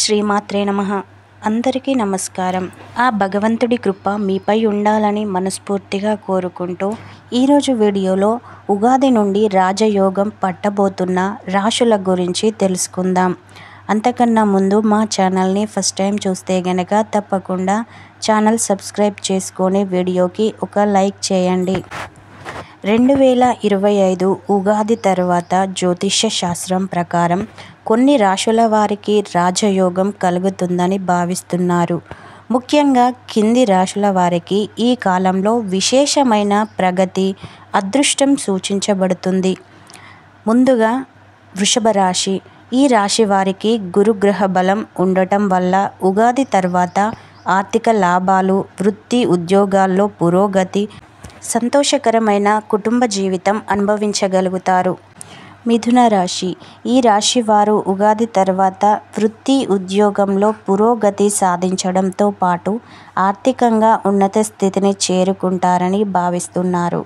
శ్రీమాత్రే నమః. అందరికీ నమస్కారం. ఆ భగవంతుడి కృప మీపై ఉండాలని మనస్ఫూర్తిగా కోరుకుంటూ ఈరోజు వీడియోలో ఉగాది నుండి రాజయోగం పట్టబోతున్న రాశుల గురించి తెలుసుకుందాం. అంతకన్నా ముందు మా ఛానల్ని ఫస్ట్ టైం చూస్తే గనక తప్పకుండా ఛానల్ సబ్స్క్రైబ్ చేసుకొని వీడియోకి ఒక లైక్ చేయండి. 2025 ఉగాది తర్వాత జ్యోతిష్య శాస్త్రం ప్రకారం కొన్ని రాశుల వారికి రాజయోగం కలుగుతుందని భావిస్తున్నారు. ముఖ్యంగా కింది రాశుల వారికి ఈ కాలంలో విశేషమైన ప్రగతి, అదృష్టం సూచించబడుతుంది. ముందుగా వృషభ రాశి. ఈ రాశి వారికి గురుగ్రహ బలం ఉండటం వల్ల ఉగాది తర్వాత ఆర్థిక లాభాలు, వృత్తి ఉద్యోగాల్లో పురోగతి, సంతోషకరమైన కుటుంబ జీవితం అనుభవించగలుగుతారు. మిథున రాశి. ఈ రాశి వారు ఉగాది తర్వాత వృత్తి ఉద్యోగంలో పురోగతి సాధించడంతో పాటు ఆర్థికంగా ఉన్నత స్థితిని చేరుకుంటారని భావిస్తున్నారు.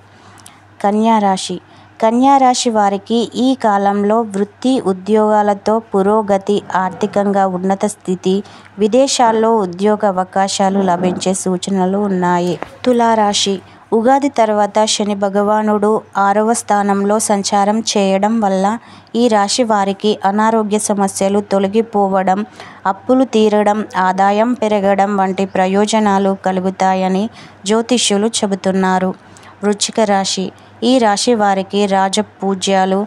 కన్యా రాశి. కన్యా రాశి వారికి ఈ కాలంలో వృత్తి ఉద్యోగాలతో పురోగతి, ఆర్థికంగా ఉన్నత స్థితి, విదేశాల్లో ఉద్యోగ అవకాశాలు లభించే సూచనలు ఉన్నాయి. తులారాశి. ఉగాది తర్వాత శని భగవానుడు 6వ స్థానంలో సంచారం చేయడం వల్ల ఈ రాశి వారికి అనారోగ్య సమస్యలు తొలగిపోవడం, అప్పులు తీరడం, ఆదాయం పెరగడం వంటి ప్రయోజనాలు కలుగుతాయని జ్యోతిష్యులు చెబుతున్నారు. వృశ్చిక రాశి. ఈ రాశి వారికి రాజపూజ్యాలు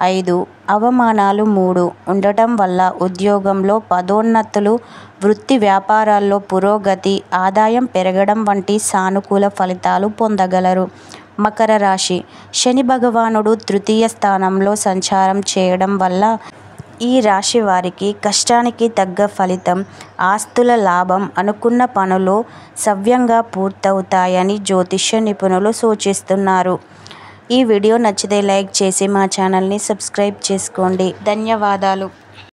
5, అవమానాలు 3 ఉండటం వల్ల ఉద్యోగంలో పదోన్నతులు, వృత్తి వ్యాపారాల్లో పురోగతి, ఆదాయం పెరగడం వంటి సానుకూల ఫలితాలు పొందగలరు. మకర రాశి. శని భగవానుడు 3వ స్థానంలో సంచారం చేయడం వల్ల ఈ రాశి వారికి కష్టానికి తగ్గ ఫలితం, ఆస్తుల లాభం, అనుకున్న పనులు సవ్యంగా పూర్తవుతాయని జ్యోతిష్య నిపుణులు సూచిస్తున్నారు. ఈ వీడియో నచ్చితే లైక్ చేసి మా ఛానల్ని సబ్స్క్రైబ్ చేసుకోండి. ధన్యవాదాలు.